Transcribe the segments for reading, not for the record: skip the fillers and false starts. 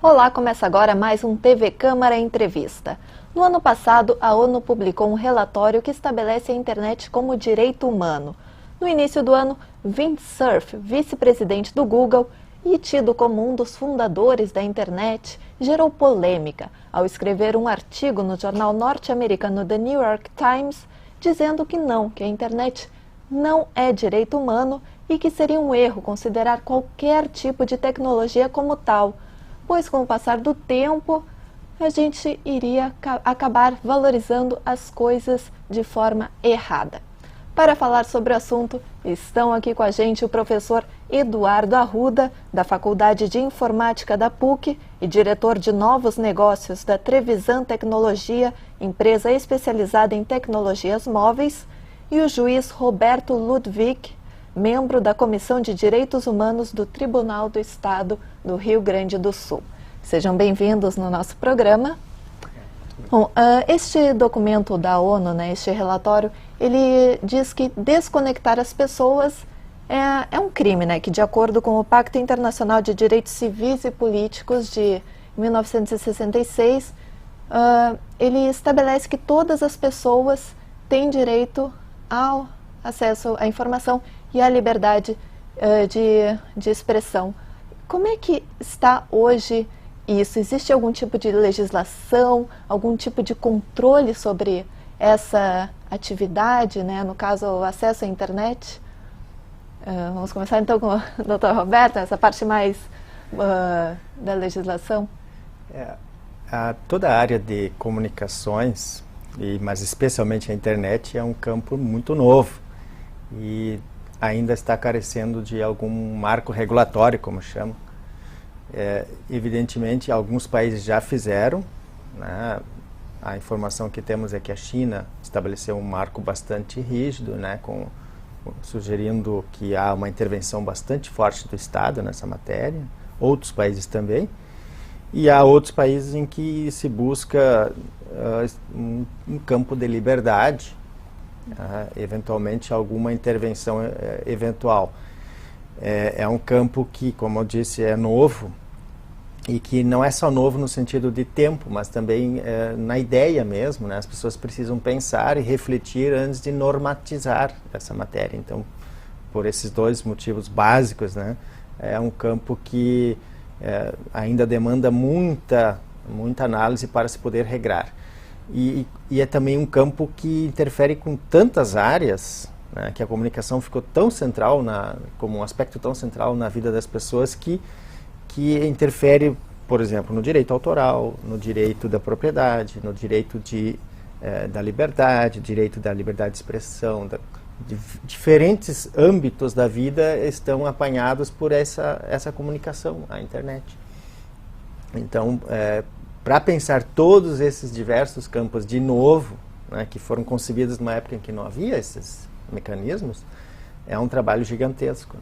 Olá, começa agora mais um TV Câmara Entrevista. No ano passado, a ONU publicou um relatório que estabelece a internet como direito humano. No início do ano, Vint Cerf, vice-presidente do Google e tido como um dos fundadores da internet, gerou polêmica ao escrever um artigo no jornal norte-americano The New York Times, dizendo que a internet não é direito humano e que seria um erro considerar qualquer tipo de tecnologia como tal, pois com o passar do tempo a gente iria acabar valorizando as coisas de forma errada. Para falar sobre o assunto, estão aqui com a gente o professor Eduardo Arruda, da Faculdade de Informática da PUC e diretor de novos negócios da Trevisan Tecnologia, empresa especializada em tecnologias móveis, e o juiz Roberto Ludwig, membro da Comissão de Direitos Humanos do Tribunal do Estado do Rio Grande do Sul. Sejam bem-vindos no nosso programa. Bom, este documento da ONU, este relatório, ele diz que desconectar as pessoas é um crime, que de acordo com o Pacto Internacional de Direitos Civis e Políticos de 1966, ele estabelece que todas as pessoas têm direito ao acesso à informação e à liberdade de expressão. Como é que está hoje isso? Existe algum tipo de legislação, algum tipo de controle sobre essa atividade, no caso, o acesso à internet? Vamos começar então com o Dr. Roberto, essa parte mais da legislação. Toda a área de comunicações, mas especialmente a internet, é um campo muito novo e ainda está carecendo de algum marco regulatório, como chamam. Evidentemente, alguns países já fizeram, A informação que temos é que a China estabeleceu um marco bastante rígido, sugerindo que há uma intervenção bastante forte do Estado nessa matéria, outros países também, e há outros países em que se busca um campo de liberdade, eventualmente alguma intervenção eventual. É um campo que, como eu disse, é novo, e que não é só novo no sentido de tempo, mas também na ideia mesmo, As pessoas precisam pensar e refletir antes de normatizar essa matéria. Então, por esses dois motivos básicos, é um campo que ainda demanda muita análise para se poder regrar. E é também um campo que interfere com tantas áreas, que a comunicação ficou tão central, como um aspecto tão central na vida das pessoas, que interfere, por exemplo, no direito autoral, no direito da propriedade, no direito da liberdade, direito da liberdade de expressão. Diferentes âmbitos da vida estão apanhados por essa comunicação, a internet. Então, para pensar todos esses diversos campos de novo, que foram concebidos numa época em que não havia esses mecanismos, é um trabalho gigantesco.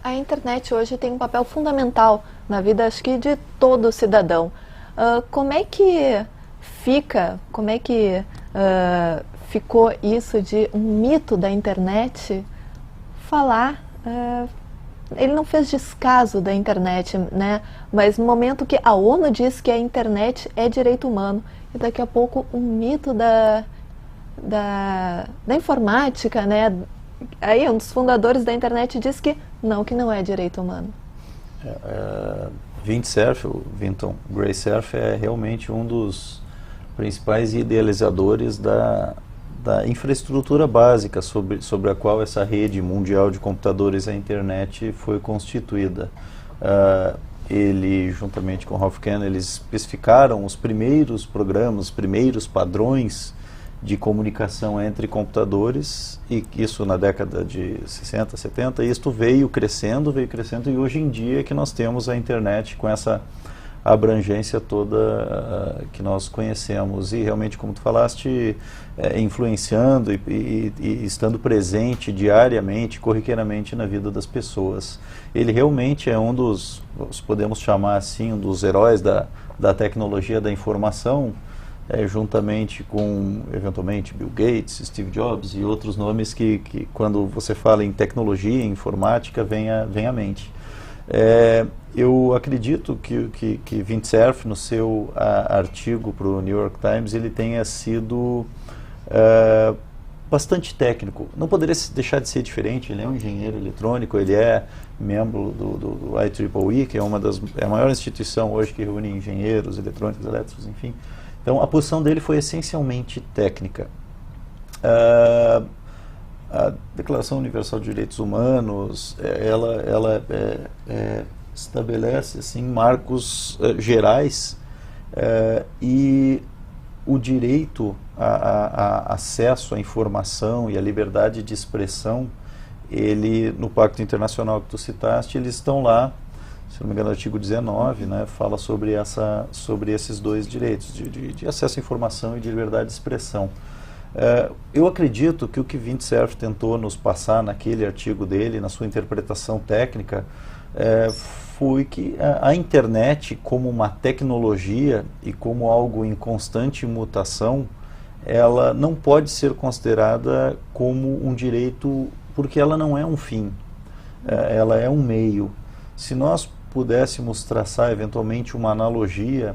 A internet hoje tem um papel fundamental na vida, acho que, de todo cidadão. Como é que ficou isso de um mito da internet falar? Ele não fez descaso da internet, mas no momento que a ONU diz que a internet é direito humano, e daqui a pouco um mito da informática, aí um dos fundadores da internet diz que não é direito humano. Vint Cerf, o Vinton Gray Cerf, é realmente um dos principais idealizadores da infraestrutura básica sobre a qual essa rede mundial de computadores, a internet, foi constituída. Ele, juntamente com Ralph Kern, eles especificaram os primeiros programas, os primeiros padrões de comunicação entre computadores, e isso na década de 60, 70, e isto veio crescendo, e hoje em dia é que nós temos a internet com essa abrangência toda que nós conhecemos, e realmente, como tu falaste, influenciando e estando presente diariamente, corriqueiramente na vida das pessoas. Ele realmente é um dos, podemos chamar assim, um dos heróis da tecnologia da informação, juntamente com, eventualmente, Bill Gates, Steve Jobs e outros nomes que quando você fala em tecnologia, em informática, vem à mente. Eu acredito que Windsurf, no seu artigo para o New York Times, ele tenha sido bastante técnico. Não poderia deixar de ser diferente. Ele é um engenheiro eletrônico, ele é membro do IEEE, que é a maior instituição hoje que reúne engenheiros, eletrônicos, elétricos, enfim. Então, a posição dele foi essencialmente técnica. A Declaração Universal de Direitos Humanos, ela estabelece assim, marcos gerais e o direito a acesso à informação e à liberdade de expressão, ele, no Pacto Internacional que tu citaste, eles estão lá, se não me engano, o artigo 19, né, fala sobre esses dois direitos, de acesso à informação e de liberdade de expressão. Eu acredito que o que Windsurf tentou nos passar naquele artigo dele, na sua interpretação técnica, foi que a internet, como uma tecnologia e como algo em constante mutação, ela não pode ser considerada como um direito, porque ela não é um fim, ela é um meio. Se nós pudéssemos traçar eventualmente uma analogia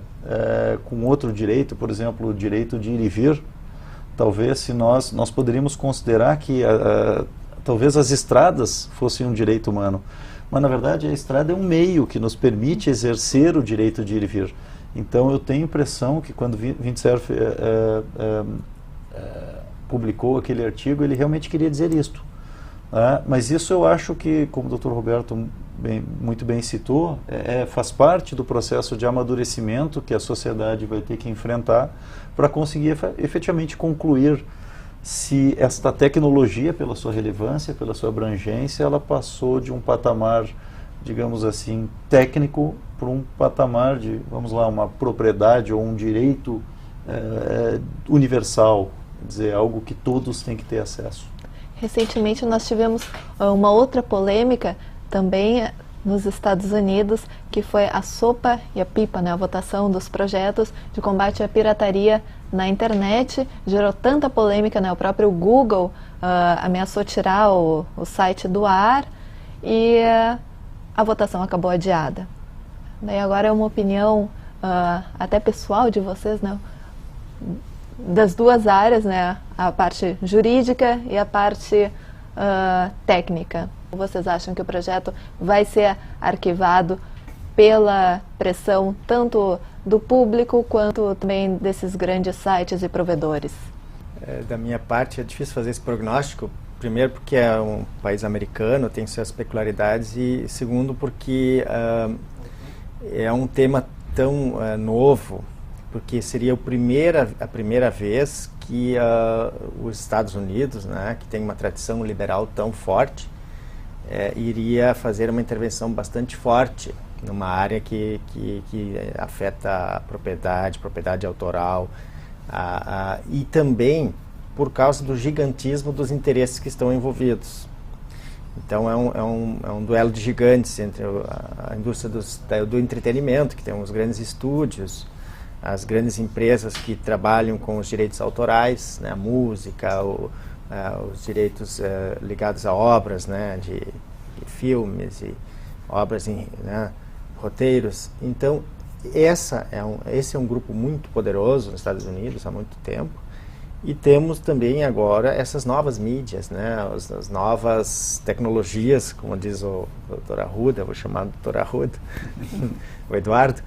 com outro direito, por exemplo, o direito de ir e vir, talvez se nós poderíamos considerar que talvez as estradas fossem um direito humano, mas na verdade a estrada é um meio que nos permite exercer o direito de ir e vir. Então eu tenho a impressão que quando Windsurf publicou aquele artigo, ele realmente queria dizer isto. Mas isso eu acho que, como o Dr. Roberto muito bem citou, faz parte do processo de amadurecimento que a sociedade vai ter que enfrentar para conseguir efetivamente concluir se esta tecnologia, pela sua relevância, pela sua abrangência, ela passou de um patamar, digamos assim, técnico para um patamar de, vamos lá, uma propriedade ou um direito universal, quer dizer, algo que todos têm que ter acesso. Recentemente nós tivemos uma outra polêmica também nos Estados Unidos, que foi a sopa e a pipa, né, a votação dos projetos de combate à pirataria na internet. Gerou tanta polêmica, né, o próprio Google ameaçou tirar o site do ar e a votação acabou adiada. Daí agora é uma opinião até pessoal de vocês, né, das duas áreas, né, a parte jurídica e a parte técnica. Vocês acham que o projeto vai ser arquivado pela pressão tanto do público quanto também desses grandes sites e provedores? Da minha parte é difícil fazer esse prognóstico. Primeiro porque é um país americano, tem suas peculiaridades, e segundo porque é um tema tão novo, porque seria a primeira vez que os Estados Unidos, né, que tem uma tradição liberal tão forte, iria fazer uma intervenção bastante forte numa área que afeta a propriedade autoral, e também por causa do gigantismo dos interesses que estão envolvidos. Então é um duelo de gigantes entre a indústria do entretenimento, que tem os grandes estúdios, as grandes empresas que trabalham com os direitos autorais, né, a música, os direitos ligados a obras, né, de filmes e obras em roteiros. Então esse é um grupo muito poderoso nos Estados Unidos há muito tempo, e temos também agora essas novas mídias, né, as novas tecnologias, como diz o Dr. Arruda, vou chamar de Dr. Arruda, o Eduardo.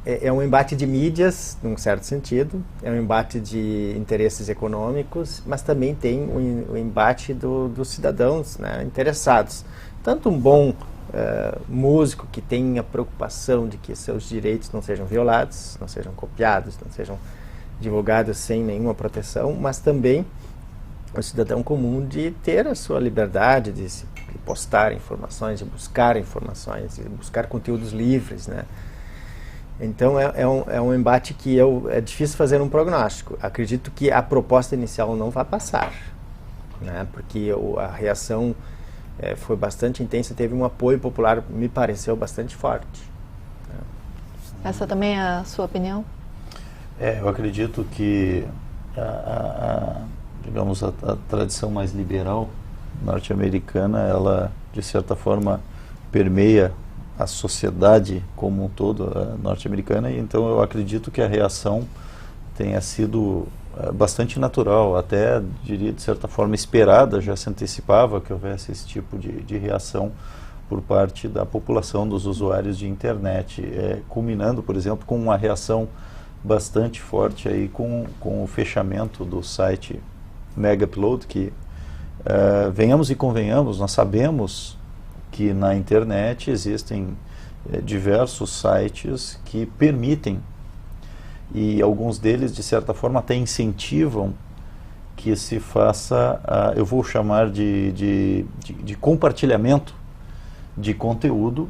É um embate de mídias, num certo sentido, é um embate de interesses econômicos, mas também tem o embate dos cidadãos, né, interessados. Tanto um bom músico que tem a preocupação de que seus direitos não sejam violados, não sejam copiados, não sejam divulgados sem nenhuma proteção, mas também o cidadão comum de ter a sua liberdade de postar informações, de buscar informações, de buscar conteúdos livres, né? Então é um embate que é difícil fazer um prognóstico. Acredito que a proposta inicial não vai passar, né? Porque a reação foi bastante intensa, teve um apoio popular, me pareceu, bastante forte. Essa também é a sua opinião? Eu acredito que digamos, a tradição mais liberal norte-americana, ela, de certa forma, permeia a sociedade como um todo, norte-americana, e então eu acredito que a reação tenha sido bastante natural, até diria de certa forma esperada, já se antecipava que houvesse esse tipo de reação por parte da população, dos usuários de internet, culminando, por exemplo, com uma reação bastante forte aí com o fechamento do site Mega Upload, que venhamos e convenhamos, nós sabemos que na internet existem diversos sites que permitem, e alguns deles, de certa forma, até incentivam que se faça, eu vou chamar de compartilhamento de conteúdo,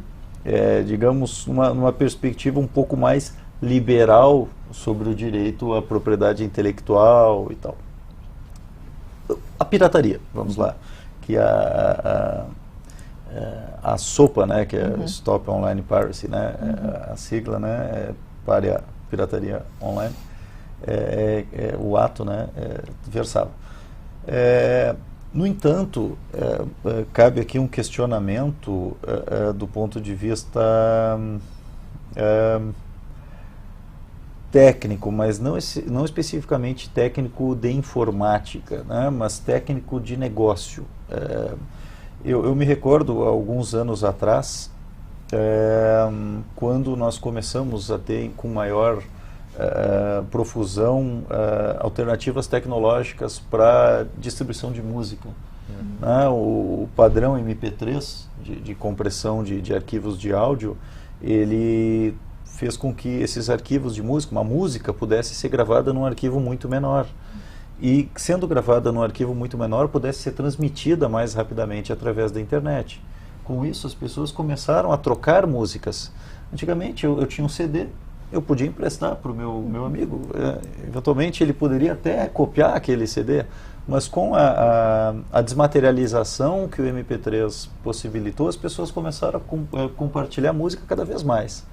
digamos, numa perspectiva um pouco mais liberal sobre o direito à propriedade intelectual e tal. A pirataria, vamos lá, que a SOPA, né, que é Stop Online Piracy, né, a sigla, né, para a pirataria online, o ato, né, versava. No entanto, cabe aqui um questionamento do ponto de vista técnico, mas não especificamente técnico de informática, né, mas técnico de negócio. Eu me recordo, há alguns anos atrás, quando nós começamos a ter com maior profusão alternativas tecnológicas para distribuição de música. Né? O padrão MP3 de compressão de arquivos de áudio, ele fez com que esses arquivos de música, uma música, pudesse ser gravada num arquivo muito menor. E, sendo gravada num arquivo muito menor, pudesse ser transmitida mais rapidamente através da internet. Com isso, as pessoas começaram a trocar músicas. Antigamente, eu tinha um CD, eu podia emprestar para o meu amigo. Eventualmente, ele poderia até copiar aquele CD, mas com a desmaterialização que o MP3 possibilitou, as pessoas começaram a compartilhar música cada vez mais.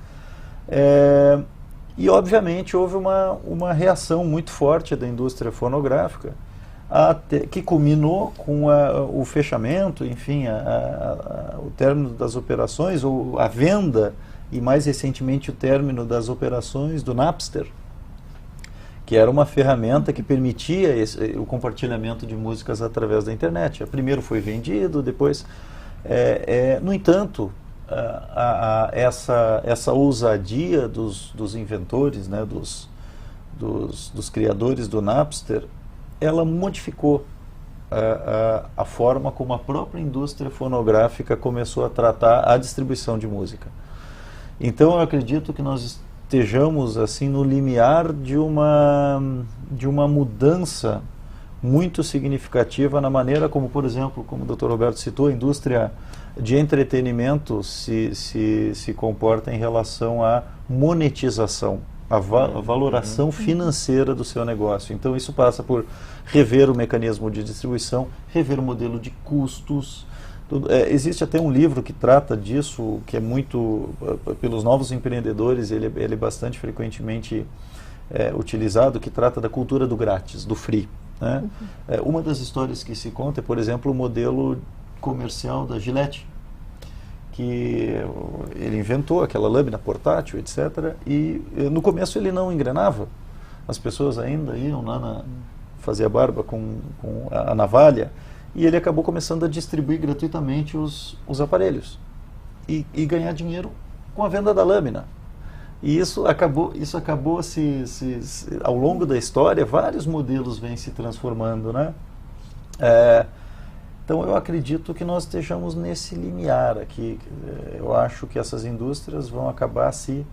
E, obviamente, houve uma reação muito forte da indústria fonográfica, que culminou com o fechamento, enfim, o término das operações, ou a venda, e mais recentemente o término das operações do Napster, que era uma ferramenta que permitia o compartilhamento de músicas através da internet. Primeiro foi vendido, depois... no entanto, essa ousadia dos inventores, né, dos criadores do Napster, ela modificou a forma como a própria indústria fonográfica começou a tratar a distribuição de música. Então eu acredito que nós estejamos assim no limiar de uma mudança muito significativa na maneira como, por exemplo, como o Dr. Roberto citou, a indústria de entretenimento se comporta em relação à monetização, a valoração financeira do seu negócio. Então isso passa por rever o mecanismo de distribuição, rever o modelo de custos. Existe até um livro que trata disso, que é muito, pelos novos empreendedores, ele é bastante frequentemente utilizado, que trata da cultura do grátis, do free. Né? Uma das histórias que se conta é, por exemplo, o modelo comercial da Gillette, que ele inventou aquela lâmina portátil, etc. E no começo ele não engrenava. As pessoas ainda iam lá fazer a barba com a navalha, e ele acabou começando a distribuir gratuitamente os aparelhos e ganhar dinheiro com a venda da lâmina. E isso acabou ao longo da história, vários modelos vêm se transformando, né? Então eu acredito que nós estejamos nesse limiar aqui. Eu acho que essas indústrias vão acabar se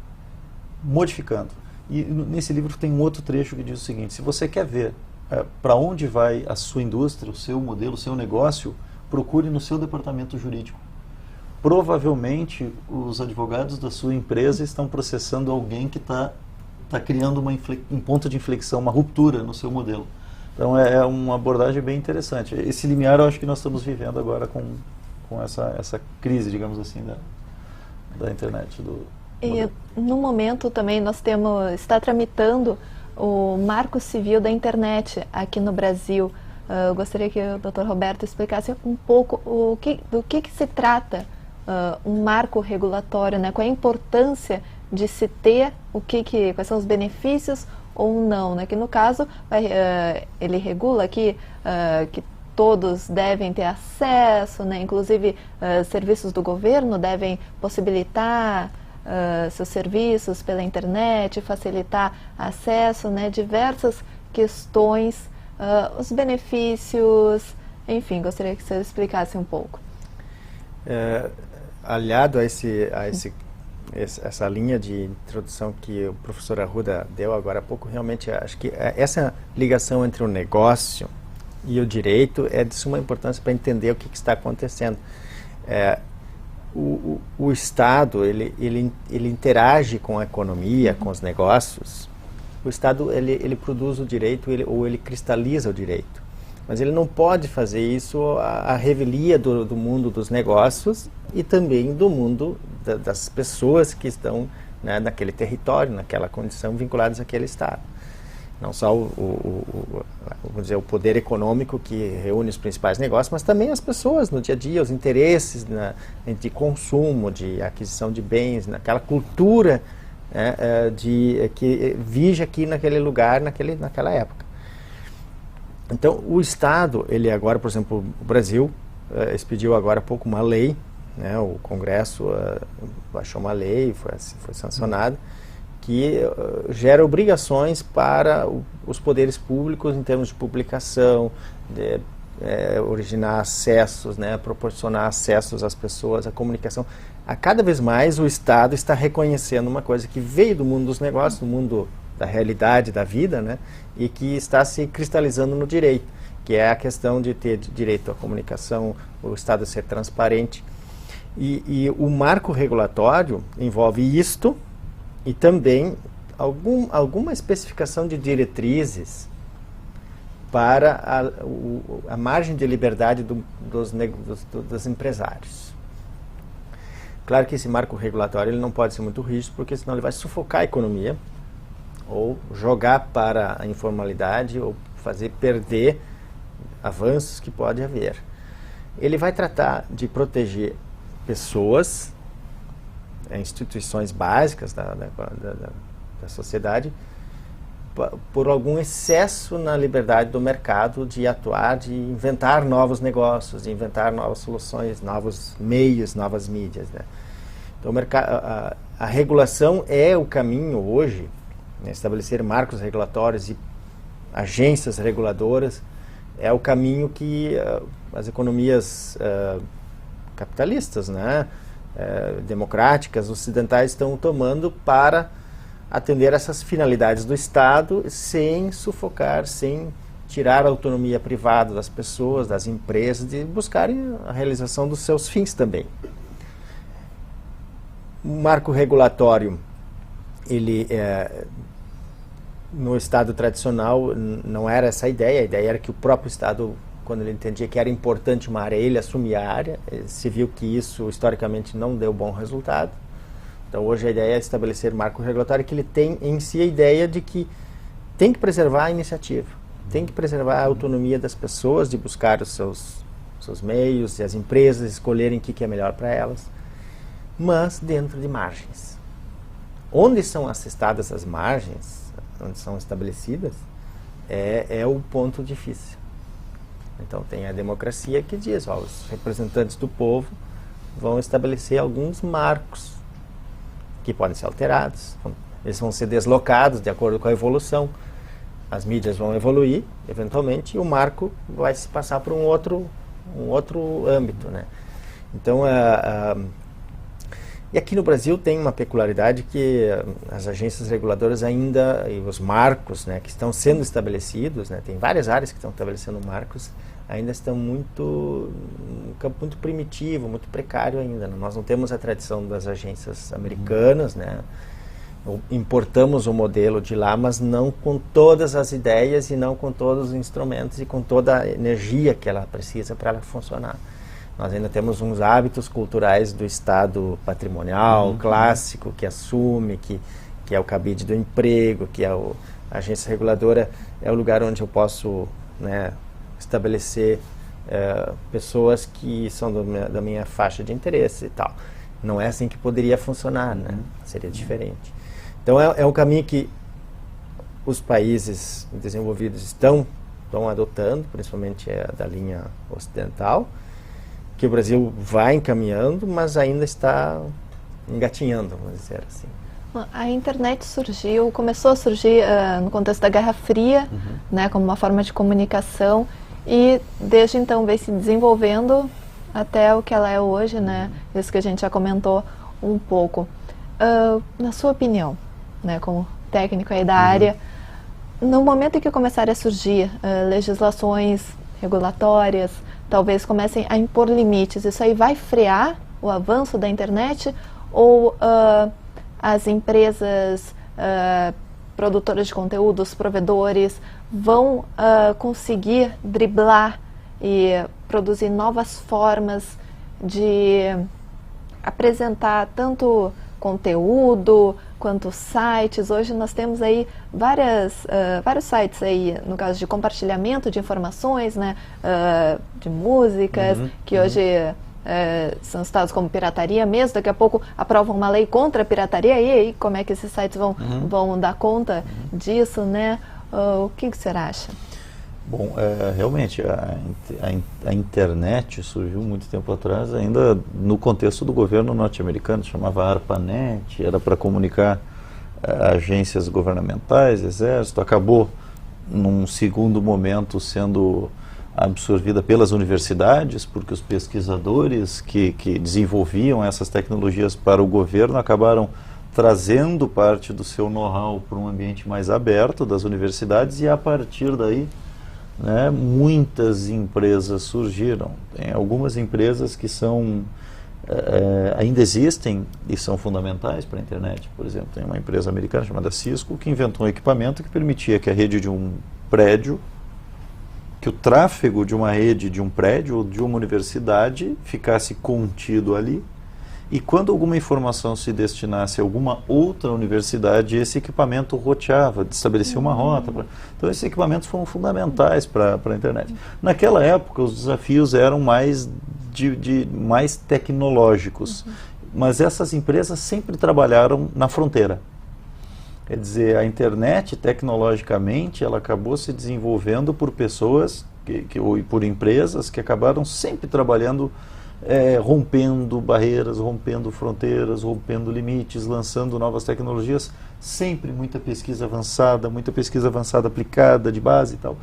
modificando. E nesse livro tem um outro trecho que diz o seguinte: se você quer ver para onde vai a sua indústria, o seu modelo, o seu negócio, procure no seu departamento jurídico. Provavelmente os advogados da sua empresa estão processando alguém que está criando um ponto de inflexão, uma ruptura no seu modelo. Então é uma abordagem bem interessante. Esse limiar eu acho que nós estamos vivendo agora com essa crise, digamos assim, da internet. E no momento também nós está tramitando o Marco Civil da Internet aqui no Brasil. Eu gostaria que o Dr. Roberto explicasse um pouco do que se trata um marco regulatório, né? Qual é a importância de se ter, quais são os benefícios ou não, né? Que no caso ele regula aqui que todos devem ter acesso, né? Inclusive serviços do governo devem possibilitar seus serviços pela internet, facilitar acesso, né? Diversas questões, os benefícios, enfim, gostaria que você explicasse um pouco. Aliado a essa linha de introdução que o professor Arruda deu agora há pouco, realmente acho que essa ligação entre o negócio e o direito é de suma importância para entender o que está acontecendo. O Estado, ele interage com a economia, com os negócios. O Estado, ele produz o direito, ou ele cristaliza o direito. Mas ele não pode fazer isso à revelia do mundo dos negócios e também do mundo das pessoas que estão, né, naquele território, naquela condição, vinculadas àquele Estado. Não só vamos dizer, o poder econômico que reúne os principais negócios, mas também as pessoas no dia a dia, os interesses de consumo, de aquisição de bens, naquela cultura que vige aqui naquele lugar, naquela época. Então, o Estado, ele agora, por exemplo, o Brasil expediu agora há pouco uma lei, né, o Congresso baixou uma lei, foi sancionada, que gera obrigações para os poderes públicos em termos de publicação, originar acessos, né, proporcionar acessos às pessoas, à comunicação. A cada vez mais o Estado está reconhecendo uma coisa que veio do mundo dos negócios, do mundo da realidade, da vida, né, e que está se cristalizando no direito, que é a questão de ter direito à comunicação, o Estado ser transparente. E o marco regulatório envolve isto e também alguma especificação de diretrizes para a margem de liberdade dos empresários. Claro que esse marco regulatório ele não pode ser muito rígido, porque senão ele vai sufocar a economia, ou jogar para a informalidade, ou fazer perder avanços que pode haver. Ele vai tratar de proteger pessoas, instituições básicas da sociedade, por algum excesso na liberdade do mercado de atuar, de inventar novos negócios, de inventar novas soluções, novos meios, novas mídias, né? Então, a regulação é o caminho hoje, né, estabelecer marcos regulatórios e agências reguladoras é o caminho que as economias capitalistas, né, democráticas, ocidentais estão tomando para atender essas finalidades do Estado sem sufocar, sem tirar a autonomia privada das pessoas, das empresas, de buscarem a realização dos seus fins também. O marco regulatório, ele no Estado tradicional não era essa a ideia era que o próprio Estado, quando ele entendia que era importante uma área, ele assumia a área. Se viu que isso historicamente não deu bom resultado. Então hoje a ideia é estabelecer marco regulatório que ele tem em si a ideia de que tem que preservar a iniciativa, tem que preservar a autonomia das pessoas de buscar os seus meios e as empresas escolherem o que é melhor para elas, mas dentro de margens. Onde são assestadas as margens, onde são estabelecidas, é o ponto difícil. Então tem a democracia que diz, os representantes do povo vão estabelecer alguns marcos que podem ser alterados, eles vão ser deslocados de acordo com a evolução, as mídias vão evoluir, eventualmente, e o marco vai se passar para um outro âmbito, né? Então, e aqui no Brasil tem uma peculiaridade que as agências reguladoras ainda, e os marcos, né, que estão sendo estabelecidos, né, tem várias áreas que estão estabelecendo marcos, ainda estão um campo muito primitivo, muito precário ainda. Nós não temos a tradição das agências americanas, né? Importamos o modelo de lá, mas não com todas as ideias e não com todos os instrumentos e com toda a energia que ela precisa para ela funcionar. Nós ainda temos uns hábitos culturais do Estado patrimonial, clássico, que assume, que é o cabide do emprego, que é a agência reguladora, é o lugar onde eu posso, né, estabelecer pessoas que são da minha faixa de interesse e tal. Não é assim que poderia funcionar, né? Seria diferente. Então é um caminho que os países desenvolvidos estão adotando, principalmente da linha ocidental, que o Brasil vai encaminhando, mas ainda está engatinhando, vamos dizer assim. A internet começou a surgir no contexto da Guerra Fria, né, como uma forma de comunicação, e desde então vem se desenvolvendo até o que ela é hoje, né? Isso que a gente já comentou um pouco. Na sua opinião, né, como técnico aí da área, no momento em que começarem a surgir legislações regulatórias, talvez comecem a impor limites, isso aí vai frear o avanço da internet? Ou as empresas produtoras de conteúdo, os provedores, vão conseguir driblar e produzir novas formas de apresentar tanto conteúdo quanto sites? Hoje nós temos aí vários sites aí, no caso de compartilhamento de informações, né, de músicas, que hoje são citados como pirataria mesmo. Daqui a pouco aprovam uma lei contra a pirataria, e aí como é que esses sites vão dar conta disso, né? O que você acha? Bom, realmente a internet surgiu muito tempo atrás, ainda no contexto do governo norte-americano, chamava ARPANET, era para comunicar agências governamentais, exército, acabou num segundo momento sendo absorvida pelas universidades, porque os pesquisadores que desenvolviam essas tecnologias para o governo acabaram trazendo parte do seu know-how para um ambiente mais aberto das universidades, e a partir daí, né, muitas empresas surgiram. Tem algumas empresas que ainda existem e são fundamentais para a internet. Por exemplo, tem uma empresa americana chamada Cisco que inventou um equipamento que permitia que a rede de um prédio, que o tráfego de uma rede de um prédio ou de uma universidade ficasse contido ali, e quando alguma informação se destinasse a alguma outra universidade, esse equipamento roteava, estabelecia uma rota. Então esses equipamentos foram fundamentais para a internet. Naquela época os desafios eram mais tecnológicos, mas essas empresas sempre trabalharam na fronteira. Quer dizer, a internet tecnologicamente ela acabou se desenvolvendo por pessoas ou por empresas que acabaram sempre trabalhando rompendo barreiras, rompendo fronteiras, rompendo limites, lançando novas tecnologias, sempre muita pesquisa avançada aplicada, de base e tal.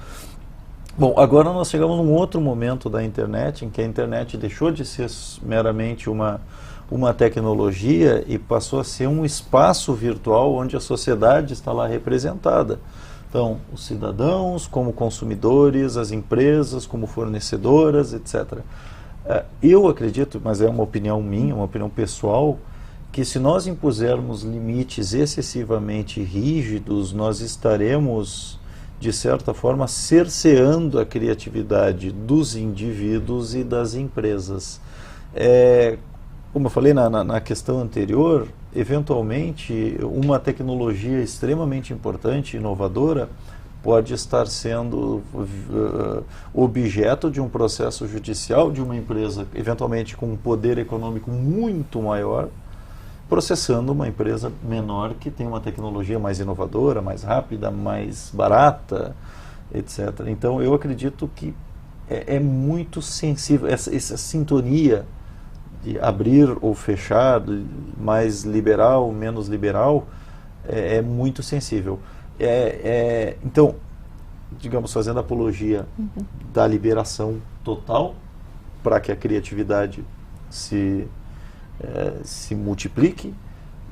Bom, agora nós chegamos num outro momento da internet, em que a internet deixou de ser meramente uma tecnologia e passou a ser um espaço virtual onde a sociedade está lá representada. Então, os cidadãos como consumidores, as empresas como fornecedoras, etc. Eu acredito, mas é uma opinião minha, uma opinião pessoal, que se nós impusermos limites excessivamente rígidos, nós estaremos, de certa forma, cerceando a criatividade dos indivíduos e das empresas. Como eu falei na questão anterior, eventualmente uma tecnologia extremamente importante, inovadora, pode estar sendo objeto de um processo judicial de uma empresa, eventualmente com um poder econômico muito maior, processando uma empresa menor que tem uma tecnologia mais inovadora, mais rápida, mais barata, etc. Então eu acredito que é muito sensível essa sintonia de abrir ou fechar, mais liberal, menos liberal, é muito sensível. Então, digamos, fazendo apologia da liberação total para que a criatividade se multiplique,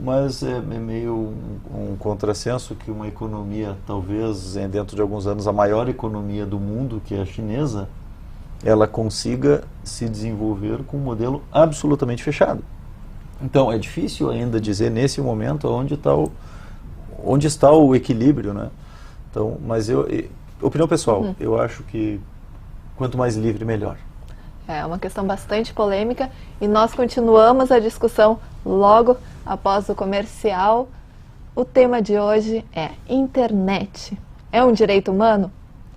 mas é meio um contrassenso que uma economia, talvez dentro de alguns anos, a maior economia do mundo, que é a chinesa, ela consiga se desenvolver com um modelo absolutamente fechado. Então, é difícil ainda dizer nesse momento onde está o equilíbrio, né? Então, mas opinião pessoal, eu acho que quanto mais livre, melhor. É uma questão bastante polêmica e nós continuamos a discussão logo após o comercial. O tema de hoje é internet. É um direito humano?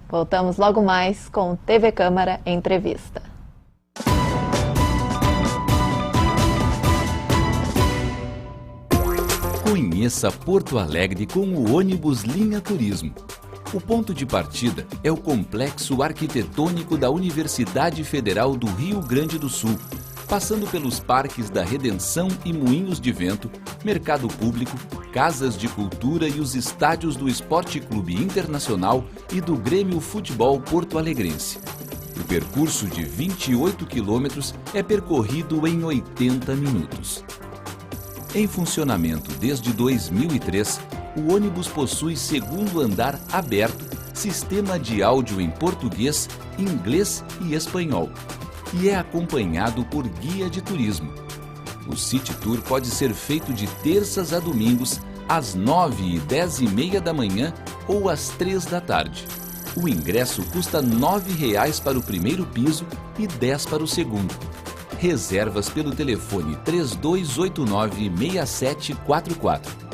Voltamos logo mais com TV Câmara Entrevista. Conheça Porto Alegre com o ônibus Linha Turismo. O ponto de partida é o complexo arquitetônico da Universidade Federal do Rio Grande do Sul, passando pelos parques da Redenção e Moinhos de Vento, mercado público, casas de cultura e os estádios do Esporte Clube Internacional e do Grêmio Futebol Porto Alegrense. O percurso de 28 quilômetros é percorrido em 80 minutos. Em funcionamento desde 2003, o ônibus possui segundo andar aberto, sistema de áudio em português, inglês e espanhol, e é acompanhado por guia de turismo. O City Tour pode ser feito de terças a domingos, às 9 e 10 e meia da manhã ou às 3 da tarde. O ingresso custa R$ 9,00 para o primeiro piso e R$ 10 para o segundo. Reservas pelo telefone 3289-6744.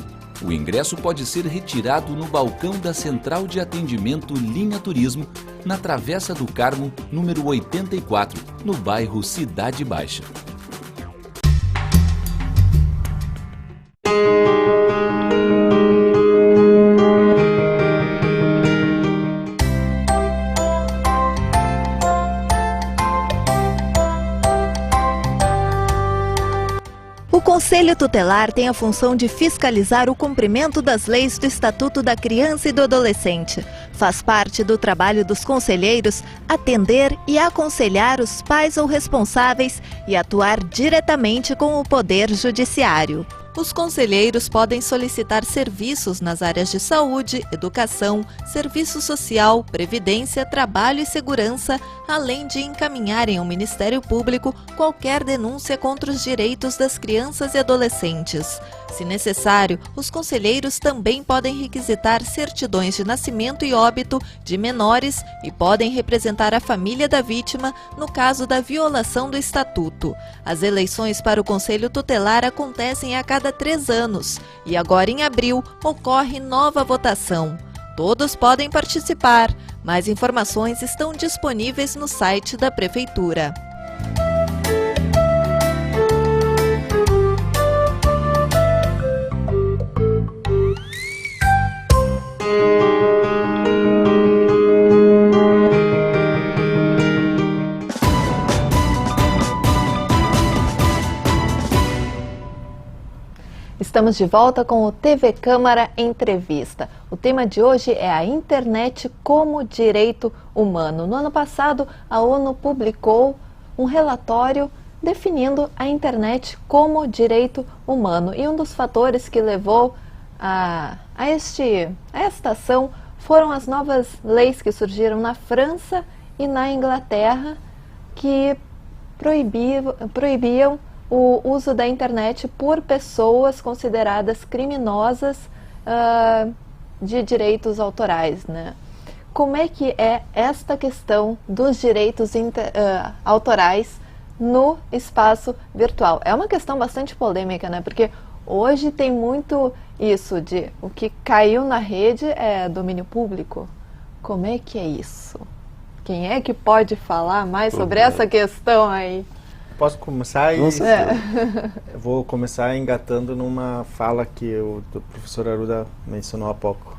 O ingresso pode ser retirado no balcão da Central de Atendimento Linha Turismo, na Travessa do Carmo, número 84, no bairro Cidade Baixa. O Conselho Tutelar tem a função de fiscalizar o cumprimento das leis do Estatuto da Criança e do Adolescente. Faz parte do trabalho dos conselheiros atender e aconselhar os pais ou responsáveis e atuar diretamente com o Poder Judiciário. Os conselheiros podem solicitar serviços nas áreas de saúde, educação, serviço social, previdência, trabalho e segurança, além de encaminharem ao Ministério Público qualquer denúncia contra os direitos das crianças e adolescentes. Se necessário, os conselheiros também podem requisitar certidões de nascimento e óbito de menores e podem representar a família da vítima no caso da violação do Estatuto. As eleições para o Conselho Tutelar acontecem a cada 3 anos e agora em abril ocorre nova votação. Todos podem participar. Mais informações estão disponíveis no site da Prefeitura. Estamos de volta com o TV Câmara Entrevista. O tema de hoje é a internet como direito humano. No ano passado, a ONU publicou um relatório definindo a internet como direito humano. E um dos fatores que levou a esta ação foram as novas leis que surgiram na França e na Inglaterra que proibiam o uso da internet por pessoas consideradas criminosas de direitos autorais, né? Como é que é esta questão dos direitos autorais no espaço virtual? É uma questão bastante polêmica, né? Porque hoje tem muito isso de o que caiu na rede é domínio público. Como é que é isso? Quem é que pode falar mais sobre essa questão aí? Posso começar? Eu vou começar engatando numa fala que o professor Arruda mencionou há pouco.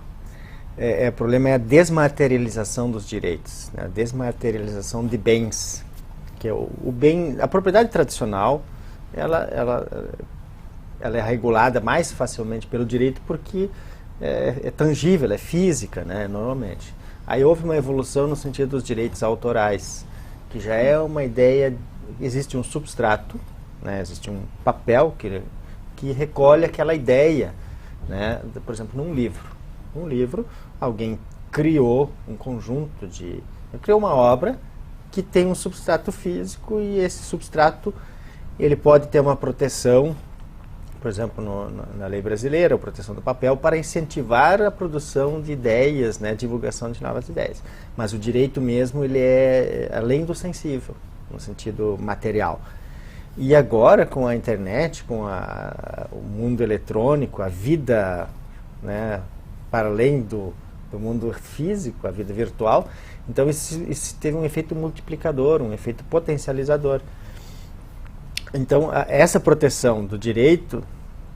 O problema é a desmaterialização dos direitos, né? A desmaterialização de bens. Que é o bem, a propriedade tradicional, ela é regulada mais facilmente pelo direito porque é tangível, é física, né, normalmente. Aí houve uma evolução no sentido dos direitos autorais, que já é uma ideia. Existe um substrato, né, existe um papel que recolhe aquela ideia, né, por exemplo, num livro. Um livro, alguém criou um conjunto criou uma obra que tem um substrato físico e esse substrato ele pode ter uma proteção, por exemplo, na lei brasileira, a proteção do papel, para incentivar a produção de ideias, né, divulgação de novas ideias. Mas o direito mesmo, ele é além do sensível, no sentido material. E agora, com a internet, com o mundo eletrônico, a vida, né, para além do mundo físico, a vida virtual. Então isso teve um efeito multiplicador, um efeito potencializador. Então essa proteção do direito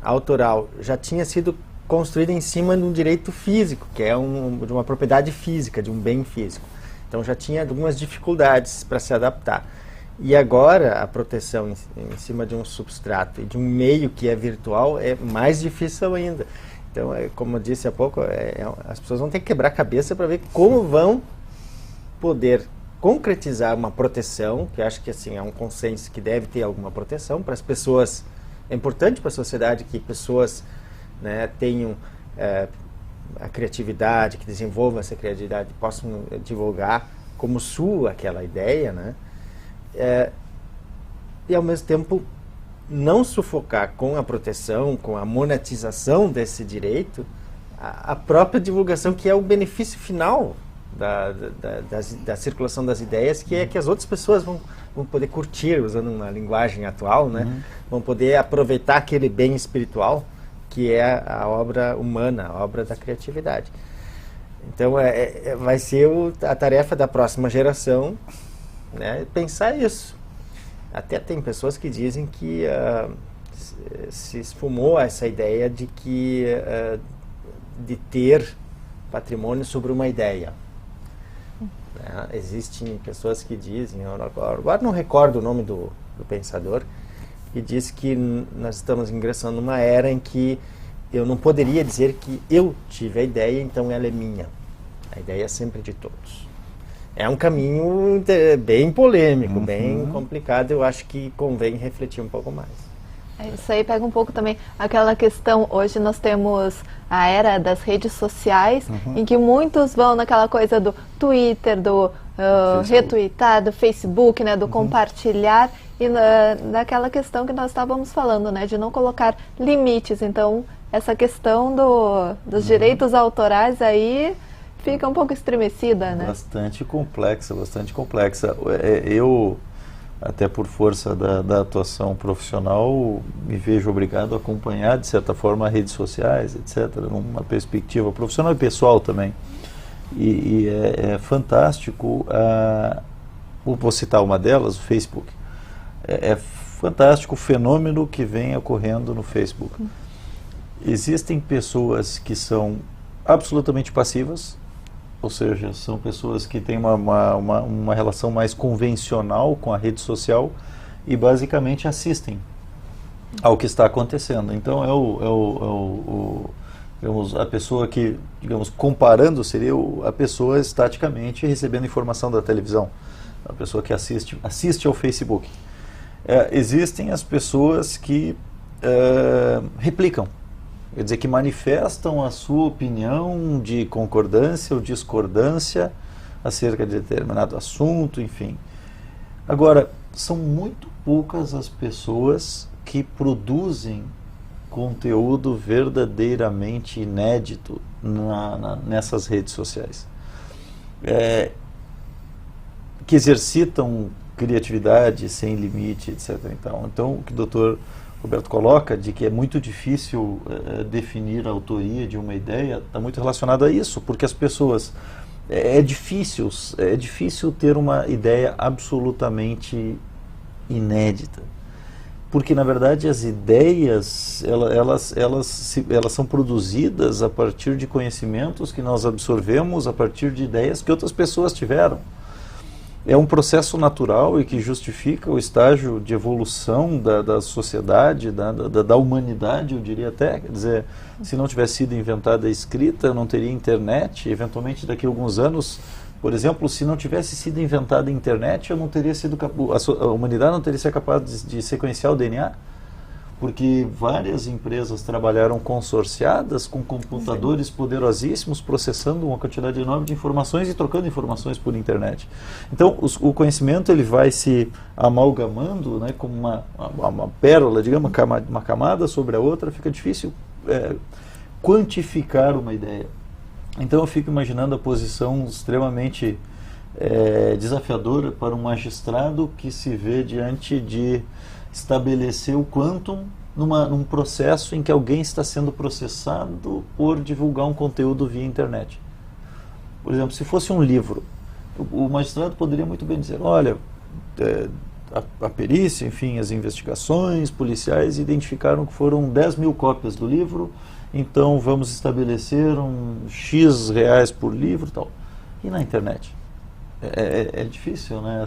autoral já tinha sido construída em cima de um direito físico, que é de uma propriedade física, de um bem físico. Então já tinha algumas dificuldades para se adaptar. E agora a proteção em cima de um substrato e de um meio que é virtual é mais difícil ainda. Então, como eu disse há pouco, as pessoas vão ter que quebrar a cabeça para ver como vão poder concretizar uma proteção, que acho que assim, é um consenso que deve ter alguma proteção para as pessoas. É importante para a sociedade que pessoas, né, tenham a criatividade, que desenvolvam essa criatividade, possam divulgar como sua aquela ideia, né? E ao mesmo tempo não sufocar com a proteção, com a monetização desse direito, a própria divulgação, que é o benefício final da circulação das ideias, que é que as outras pessoas vão poder curtir, usando uma linguagem atual, né? Vão poder aproveitar aquele bem espiritual, que é a obra humana, a obra da criatividade. Então vai ser a tarefa da próxima geração, né, pensar isso. Até tem pessoas que dizem que se esfumou essa ideia de que de ter patrimônio sobre uma ideia. Né? Existem pessoas que dizem, agora não recordo o nome do pensador, que diz que nós estamos ingressando numa era em que eu não poderia dizer que eu tive a ideia, então ela é minha. A ideia é sempre de todos. É um caminho bem polêmico, bem complicado. Eu acho que convém refletir um pouco mais. Isso aí pega um pouco também aquela questão, hoje nós temos a era das redes sociais, em que muitos vão naquela coisa do Twitter, do retweetar, do Facebook, né, do compartilhar, e naquela questão que nós estávamos falando, né, de não colocar limites. Então, essa questão dos direitos autorais aí fica um pouco estremecida, né? Bastante complexa, bastante complexa. Eu, até por força da atuação profissional, me vejo obrigado a acompanhar, de certa forma, redes sociais, etc., numa perspectiva profissional e pessoal também. E é fantástico, vou citar uma delas, o Facebook. É fantástico o fenômeno que vem ocorrendo no Facebook. Existem pessoas que são absolutamente passivas, ou seja, são pessoas que têm uma relação mais convencional com a rede social e basicamente assistem ao que está acontecendo. Então digamos, a pessoa que, digamos, comparando, seria a pessoa estaticamente recebendo informação da televisão, a pessoa que assiste ao Facebook. Existem as pessoas que replicam, quer dizer, que manifestam a sua opinião de concordância ou discordância acerca de determinado assunto, enfim. Agora, são muito poucas as pessoas que produzem conteúdo verdadeiramente inédito nessas redes sociais, que exercitam criatividade sem limite, etc. Então o que o Dr. Roberto coloca, de que é muito difícil definir a autoria de uma ideia, está muito relacionado a isso, porque as pessoas... É difícil ter uma ideia absolutamente inédita, porque na verdade as ideias elas são produzidas a partir de conhecimentos que nós absorvemos, a partir de ideias que outras pessoas tiveram. É um processo natural e que justifica o estágio de evolução da sociedade, da humanidade, eu diria até. Quer dizer, se não tivesse sido inventada a escrita, não teria internet. Eventualmente, daqui a alguns anos, por exemplo, se não tivesse sido inventada a internet, a humanidade não teria sido capaz de sequenciar o DNA. Porque várias empresas trabalharam consorciadas com computadores poderosíssimos, processando uma quantidade enorme de informações e trocando informações por internet. Então, o conhecimento ele vai se amalgamando, né, como uma pérola, digamos, uma camada sobre a outra, fica difícil quantificar uma ideia. Então, eu fico imaginando a posição extremamente desafiadora para um magistrado que se vê diante de estabelecer o quantum num processo em que alguém está sendo processado por divulgar um conteúdo via internet. Por exemplo, se fosse um livro, o magistrado poderia muito bem dizer, olha, a perícia, enfim, as investigações policiais identificaram que foram 10 mil cópias do livro, então vamos estabelecer X reais por livro e tal. E na internet? É difícil, né?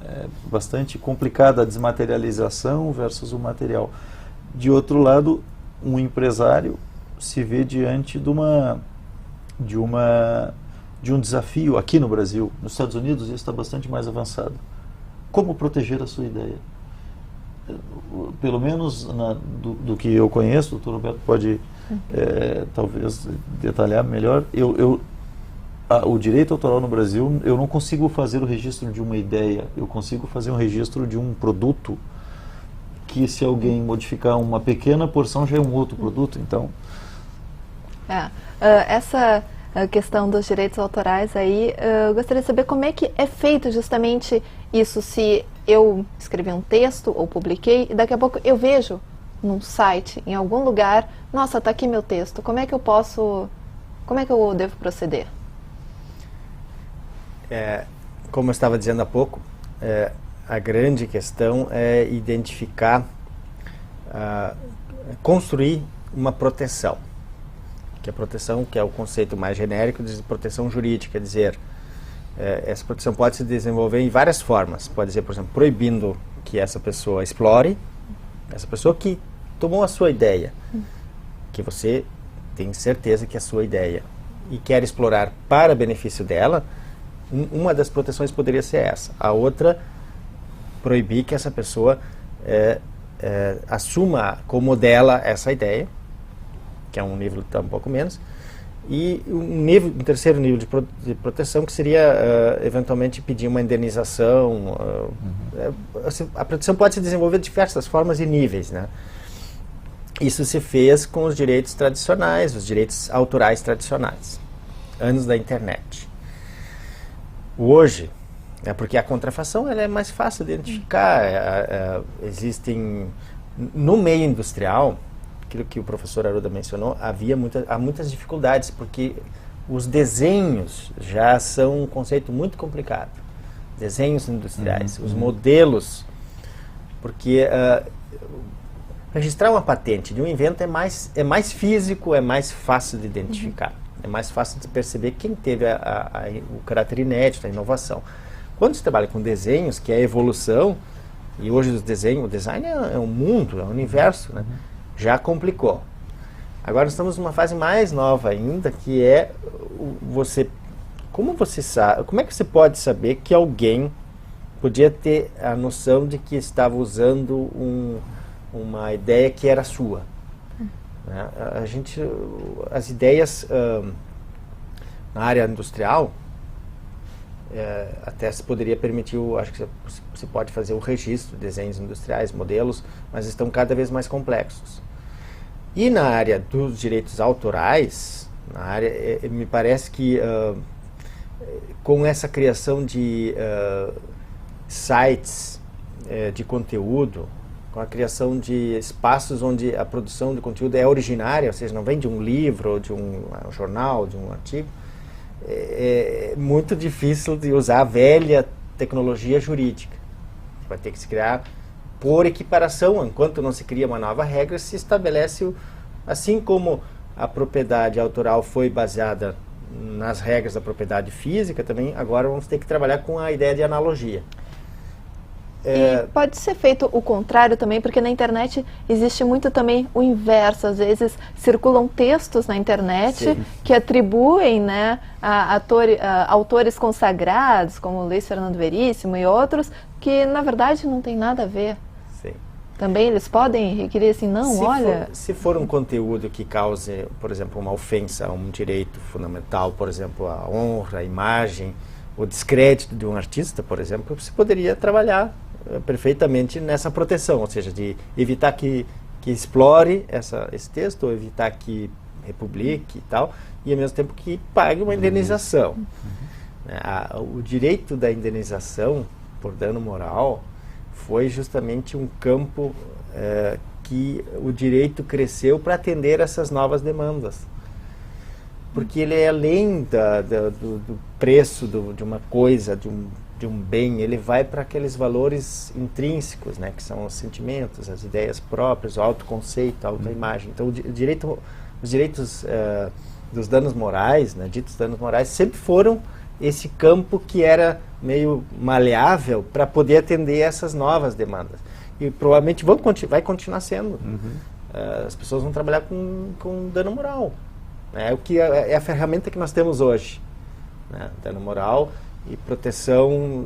É bastante complicada a desmaterialização versus o material. De outro lado, um empresário se vê diante de um desafio aqui no Brasil. Nos Estados Unidos isso está bastante mais avançado. Como proteger a sua ideia? Pelo menos do que eu conheço, o Dr. Roberto pode talvez detalhar melhor, o direito autoral no Brasil, eu não consigo fazer o registro de uma ideia, eu consigo fazer um registro de um produto que, se alguém modificar uma pequena porção, já é um outro produto. Então, essa questão dos direitos autorais aí, eu gostaria de saber como é que é feito justamente isso, se eu escrevi um texto ou publiquei, e daqui a pouco eu vejo num site, em algum lugar, nossa, está aqui meu texto, como é que eu devo proceder? Como eu estava dizendo há pouco, a grande questão é identificar, construir uma proteção. Que a proteção, que é o conceito mais genérico de proteção jurídica, quer dizer, essa proteção pode se desenvolver em várias formas. Pode ser, por exemplo, proibindo que essa pessoa explore, essa pessoa que tomou a sua ideia, que você tem certeza que é a sua ideia, e quer explorar para benefício dela. Uma das proteções poderia ser essa. A outra, proibir que essa pessoa assuma como dela essa ideia, que é um nível um pouco menos, e um terceiro nível de proteção, que seria eventualmente pedir uma indenização. A proteção pode se desenvolver de diversas formas e níveis, né? Isso se fez com os direitos tradicionais, os direitos autorais tradicionais, anos da internet. Hoje, porque a contrafação ela é mais fácil de identificar, existem, no meio industrial, aquilo que o professor Arruda mencionou, há muitas dificuldades, porque os desenhos já são um conceito muito complicado. Desenhos industriais, os modelos, porque registrar uma patente de um invento é mais físico, é mais fácil de identificar. É mais fácil de perceber quem teve o caráter inédito, a inovação. Quando você trabalha com desenhos, que é a evolução, e hoje o design é um mundo, é um universo, né? Já complicou. Agora estamos numa fase mais nova ainda, que é como é que você pode saber que alguém podia ter a noção de que estava usando uma ideia que era sua? As ideias na área industrial, até se poderia permitir, acho que você pode fazer o registro de desenhos industriais, modelos, mas estão cada vez mais complexos. E na área dos direitos autorais, me parece que com essa criação de sites de conteúdo, com a criação de espaços onde a produção de conteúdo é originária, ou seja, não vem de um livro, ou de um jornal, de um artigo, é muito difícil de usar a velha tecnologia jurídica. Vai ter que se criar por equiparação. Enquanto não se cria uma nova regra, se estabelece, assim como a propriedade autoral foi baseada nas regras da propriedade física, também agora vamos ter que trabalhar com a ideia de analogia. E pode ser feito o contrário também, porque na internet existe muito também o inverso. Às vezes circulam textos na internet que atribuem, né, a autores consagrados, como Luiz Fernando Veríssimo e outros, que na verdade não tem nada a ver. Sim. Também eles podem requerer assim, se for um conteúdo que cause, por exemplo, uma ofensa a um direito fundamental, por exemplo, a honra, a imagem, o descrédito de um artista, por exemplo, você poderia trabalhar perfeitamente nessa proteção, ou seja, de evitar que explore esse texto, ou evitar que republique e tal, e ao mesmo tempo que pague uma indenização. O direito da indenização por dano moral foi justamente um campo que o direito cresceu para atender essas novas demandas. porque ele é além do preço de uma coisa, de um bem, ele vai para aqueles valores intrínsecos, né, que são os sentimentos, as ideias próprias, o autoconceito, a autoimagem. Então, os direitos dos danos morais, né, ditos danos morais, sempre foram esse campo que era meio maleável para poder atender essas novas demandas. E provavelmente vai continuar sendo. As pessoas vão trabalhar com dano moral. É o que é a ferramenta que nós temos hoje, né? Dano moral e proteção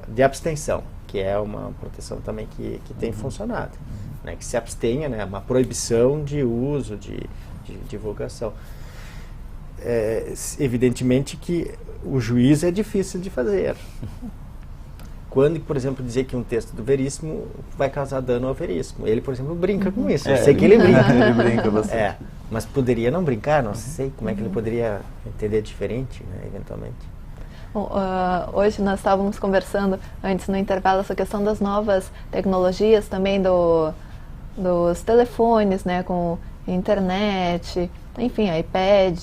de abstenção, que é uma proteção também que tem funcionado, né? Que se abstenha, né? Uma proibição de uso, de divulgação. Evidentemente que o juízo é difícil de fazer. Quando, por exemplo, dizer que um texto do Veríssimo vai causar dano ao Veríssimo. Ele, por exemplo, brinca com isso. Eu sei que ele brinca. Ele brinca bastante. Mas poderia não brincar, não sei como é que ele poderia entender diferente, né, eventualmente. Bom, hoje nós estávamos conversando, antes no intervalo, essa questão das novas tecnologias, também dos telefones, né, com internet, enfim, iPad,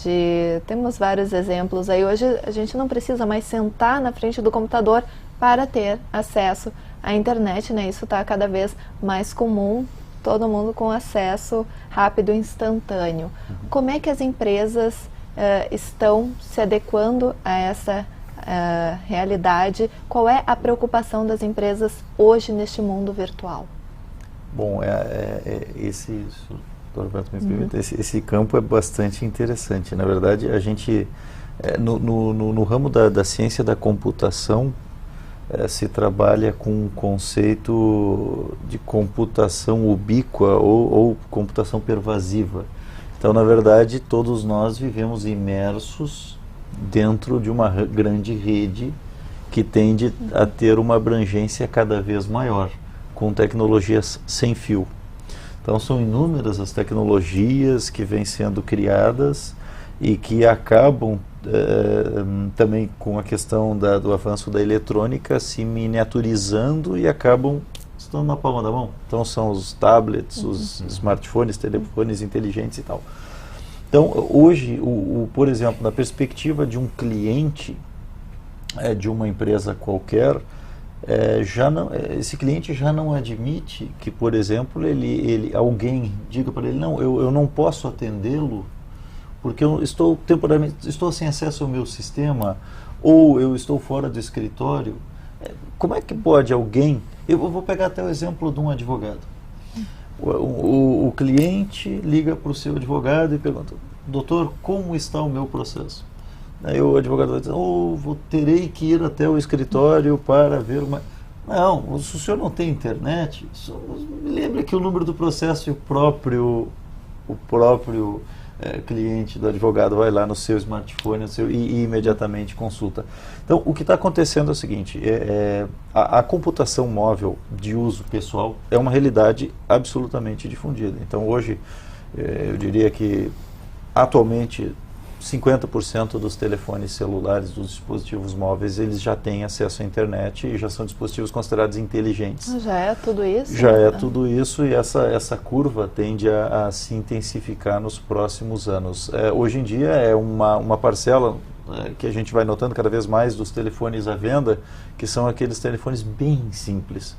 temos vários exemplos aí. Hoje a gente não precisa mais sentar na frente do computador para ter acesso à internet, né? Isso está cada vez mais comum, todo mundo com acesso rápido e instantâneo. Como é que as empresas estão se adequando a essa realidade? Qual é a preocupação das empresas hoje neste mundo virtual? Bom, esse campo é bastante interessante. Na verdade, a gente, no ramo da ciência da computação, se trabalha com um conceito de computação ubíqua ou computação pervasiva. Então, na verdade, todos nós vivemos imersos dentro de uma grande rede que tende a ter uma abrangência cada vez maior, com tecnologias sem fio. Então, são inúmeras as tecnologias que vêm sendo criadas e que acabam também com a questão do avanço da eletrônica se miniaturizando e acabam estando na palma da mão. Então, são os tablets, os smartphones, telefones inteligentes e tal. Então, hoje, por exemplo, na perspectiva de um cliente de uma empresa qualquer, esse cliente já não admite que, por exemplo, alguém diga para ele, não, eu não posso atendê-lo porque eu estou sem acesso ao meu sistema, ou eu estou fora do escritório. Como é que pode alguém... Eu vou pegar até o exemplo de um advogado. O cliente liga para o seu advogado e pergunta, doutor, como está o meu processo? Aí o advogado vai dizer, terei que ir até o escritório para ver uma... Não, se o senhor não tem internet, me lembra que o número do processo e o próprio cliente do advogado vai lá no seu smartphone e imediatamente consulta. Então, o que está acontecendo é o seguinte, a computação móvel de uso pessoal é uma realidade absolutamente difundida. Então, hoje, eu diria que, atualmente, 50% dos telefones celulares, dos dispositivos móveis, eles já têm acesso à internet e já são dispositivos considerados inteligentes. Já é tudo isso? Já é tudo isso, e essa curva tende a se intensificar nos próximos anos. Hoje em dia é uma parcela que a gente vai notando cada vez mais dos telefones à venda, que são aqueles telefones bem simples,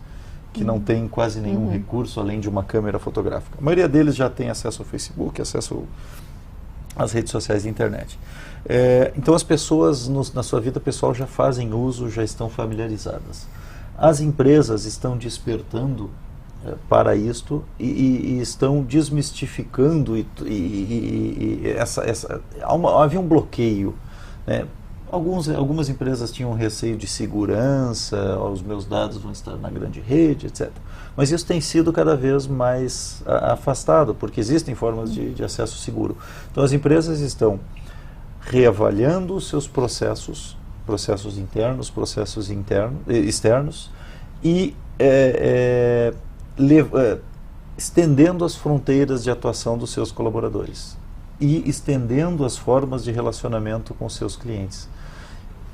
que não tem quase nenhum recurso além de uma câmera fotográfica. A maioria deles já tem acesso ao Facebook, acesso às redes sociais e internet. Então as pessoas na sua vida pessoal já fazem uso, já estão familiarizadas. As empresas estão despertando para isto e estão desmistificando havia um bloqueio, né? Algumas empresas tinham receio de segurança, os meus dados vão estar na grande rede, etc. Mas isso tem sido cada vez mais afastado, porque existem formas de acesso seguro. Então as empresas estão reavaliando os seus processos internos, processos externos, e estendendo as fronteiras de atuação dos seus colaboradores e estendendo as formas de relacionamento com seus clientes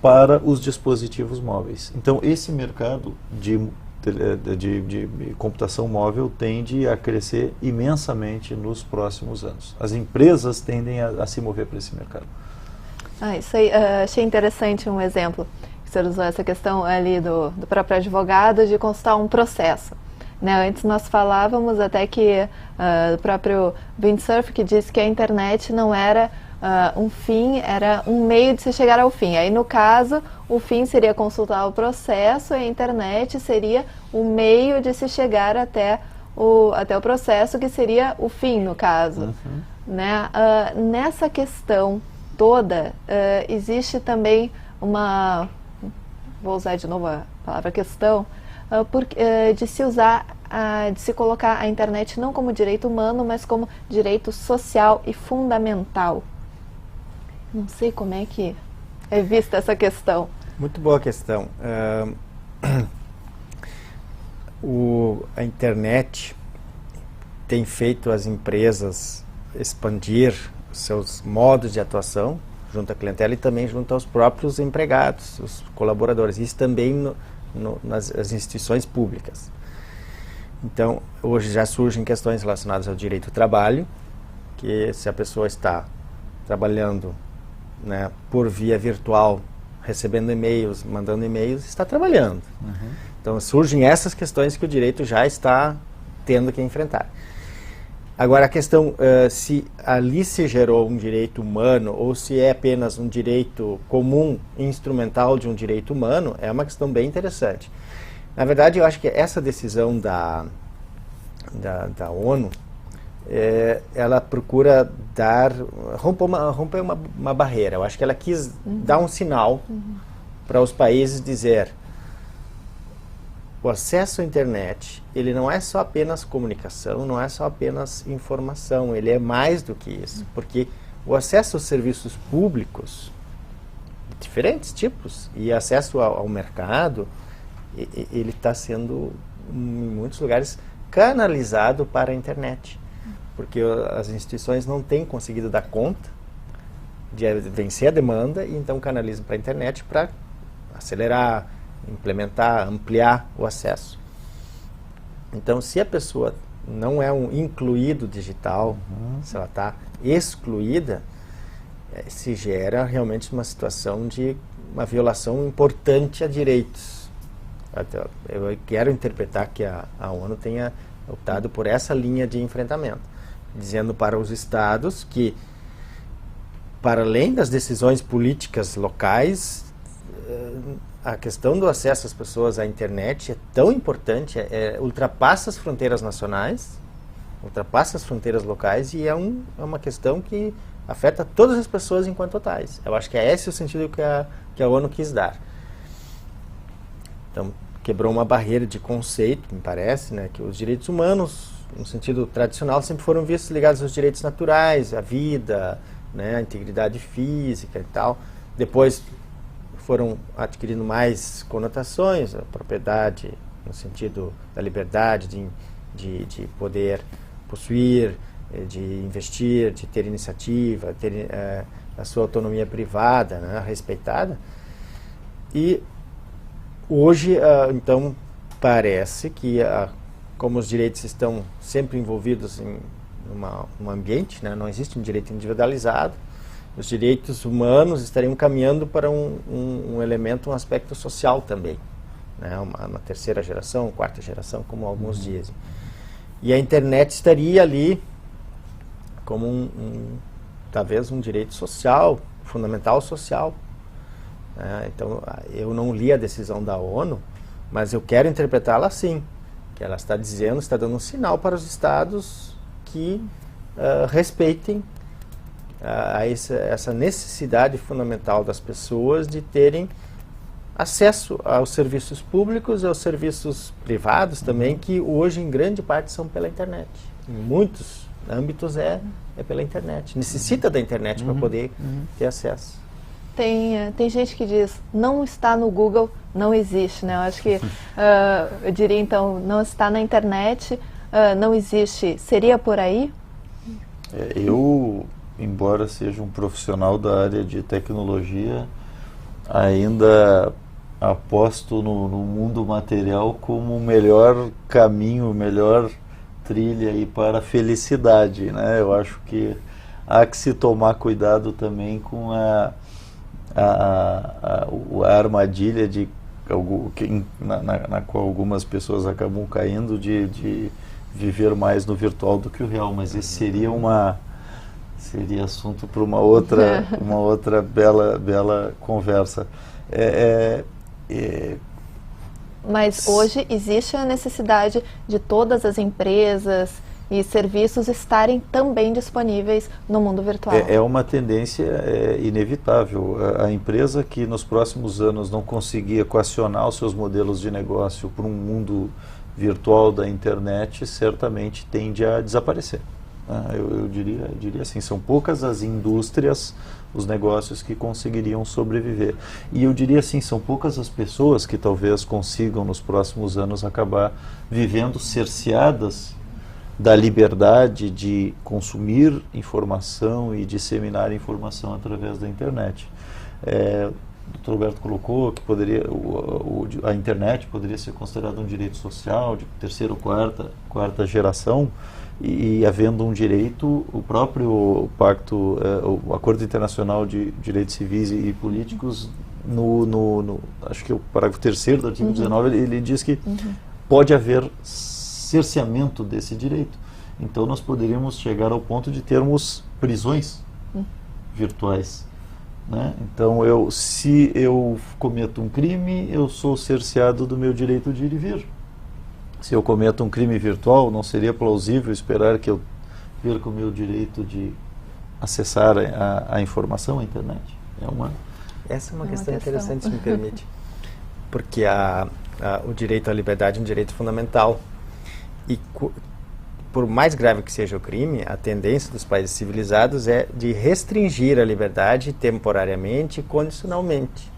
para os dispositivos móveis. Então, esse mercado de computação móvel tende a crescer imensamente nos próximos anos. As empresas tendem a se mover para esse mercado. Isso aí, achei interessante um exemplo. Você usou essa questão ali do próprio advogado de consultar um processo. Né? Antes nós falávamos até que o próprio Windsurf que disse que a internet não era um fim, era um meio de se chegar ao fim. Aí no caso, o fim seria consultar o processo e a internet seria o meio de se chegar até o processo, que seria o fim no caso. Né? Nessa questão toda, existe também vou usar de novo a palavra questão, de se usar, de se colocar a internet não como direito humano, mas como direito social e fundamental. Não sei como é que é vista essa questão. Muito boa questão. A internet tem feito as empresas expandir seus modos de atuação junto à clientela e também junto aos próprios empregados, os colaboradores. Isso também nas instituições públicas. Então, hoje já surgem questões relacionadas ao direito do trabalho, que se a pessoa está trabalhando, né, por via virtual, recebendo e-mails, mandando e-mails, está trabalhando. Então, surgem essas questões que o direito já está tendo que enfrentar. Agora, a questão se ali se gerou um direito humano ou se é apenas um direito comum, instrumental de um direito humano, é uma questão bem interessante. Na verdade, eu acho que essa decisão da ONU, ela procura romper uma barreira. Eu acho que ela quis dar um sinal para os países dizer: o acesso à internet, ele não é só apenas comunicação, não é só apenas informação, ele é mais do que isso, porque o acesso aos serviços públicos, de diferentes tipos, e acesso ao mercado, ele está sendo, em muitos lugares, canalizado para a internet, porque as instituições não têm conseguido dar conta de vencer a demanda, e então canalizam para a internet para acelerar, implementar, ampliar o acesso. Então, se a pessoa não é um incluído digital, se ela está excluída, se gera realmente uma situação de uma violação importante a direitos. Eu quero interpretar que a ONU tenha optado por essa linha de enfrentamento, dizendo para os estados que, para além das decisões políticas locais, a questão do acesso às pessoas à internet é tão importante, ultrapassa as fronteiras nacionais, ultrapassa as fronteiras locais, e é uma questão que afeta todas as pessoas enquanto tais. Eu acho que é esse o sentido que a ONU quis dar. Então, quebrou uma barreira de conceito, me parece, né, que os direitos humanos, no sentido tradicional, sempre foram vistos ligados aos direitos naturais, à vida, né, à integridade física e tal. Depois foram adquirindo mais conotações, a propriedade no sentido da liberdade de poder possuir, de investir, de ter iniciativa, ter a sua autonomia privada, né, respeitada. E hoje, então, parece que, como os direitos estão sempre envolvidos em um ambiente, né, não existe um direito individualizado, os direitos humanos estariam caminhando para um elemento, um aspecto social também, né? Uma terceira geração, quarta geração, como alguns dizem. E a internet estaria ali como talvez um direito social, fundamental social. Então, eu não li a decisão da ONU, mas eu quero interpretá-la assim, que ela está dizendo, está dando um sinal para os estados que respeitem essa necessidade fundamental das pessoas de terem acesso aos serviços públicos e aos serviços privados também, que hoje em grande parte são pela internet. Em muitos âmbitos é pela internet. Necessita da internet para poder ter acesso. Tem gente que diz, não está no Google, não existe, né? Eu acho que, eu diria então, não está na internet, não existe. Seria por aí? Eu, embora seja um profissional da área de tecnologia, ainda aposto no mundo material como o melhor caminho, melhor trilha aí para a felicidade, né? Eu acho que há que se tomar cuidado também com a armadilha na qual algumas pessoas acabam caindo de viver mais no virtual do que o real, mas esse seria assunto para uma outra bela conversa. Mas hoje existe a necessidade de todas as empresas e serviços estarem também disponíveis no mundo virtual. É uma tendência inevitável. A empresa que nos próximos anos não conseguir equacionar os seus modelos de negócio para um mundo virtual da internet, certamente tende a desaparecer. Eu diria assim, são poucas as indústrias, os negócios que conseguiriam sobreviver. E eu diria assim, são poucas as pessoas que talvez consigam nos próximos anos acabar vivendo cerceadas da liberdade de consumir informação e disseminar informação através da internet. O Dr. Roberto colocou que a internet poderia ser considerada um direito social de terceira ou quarta geração, e havendo um direito, o próprio pacto, o Acordo Internacional de Direitos Civis e Políticos, acho que é o parágrafo 3º do artigo 19, ele diz que pode haver cerceamento desse direito. Então nós poderíamos chegar ao ponto de termos prisões virtuais, né? Então se eu cometo um crime, eu sou cerceado do meu direito de ir e vir. Se eu cometo um crime virtual, não seria plausível esperar que eu perca o meu direito de acessar a informação, a internet? Essa é uma questão interessante, se me permite. Porque o direito à liberdade é um direito fundamental. E por mais grave que seja o crime, a tendência dos países civilizados é de restringir a liberdade temporariamente e condicionalmente.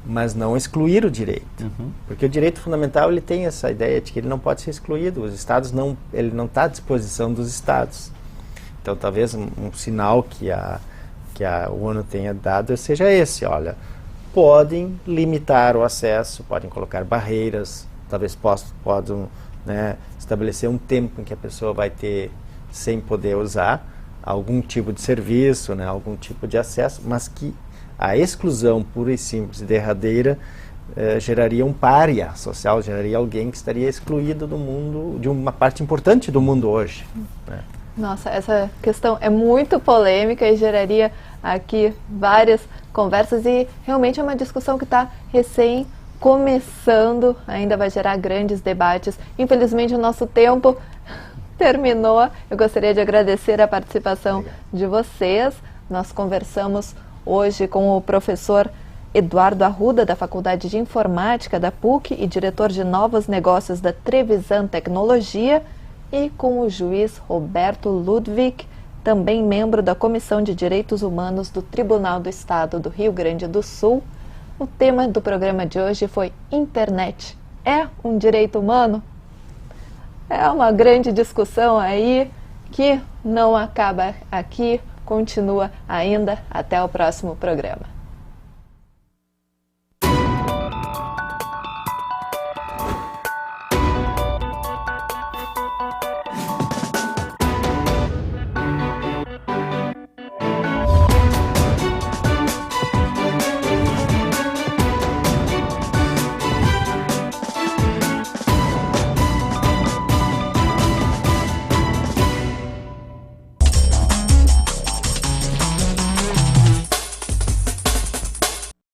Mas não excluir o direito. Porque o direito fundamental, ele tem essa ideia de que ele não pode ser excluído. Os estados ele não está à disposição dos estados. Então talvez um sinal que a ONU tenha dado seja esse: olha, podem limitar o acesso, podem colocar barreiras, talvez possam estabelecer um tempo em que a pessoa vai ter sem poder usar algum tipo de serviço, algum tipo de acesso, mas que a exclusão pura e simples e derradeira geraria um pária social, geraria alguém que estaria excluído do mundo, de uma parte importante do mundo hoje. Nossa, essa questão é muito polêmica e geraria aqui várias conversas, e realmente é uma discussão que está recém começando, ainda vai gerar grandes debates. Infelizmente o nosso tempo terminou. Eu gostaria de agradecer a participação de vocês. Nós conversamos hoje com o professor Eduardo Arruda, da Faculdade de Informática da PUC e diretor de Novos Negócios da Trevisan Tecnologia, e com o juiz Roberto Ludwig, também membro da Comissão de Direitos Humanos do Tribunal do Estado do Rio Grande do Sul. O tema do programa de hoje foi: internet é um direito humano? É uma grande discussão aí que não acaba aqui, continua ainda. Até o próximo programa.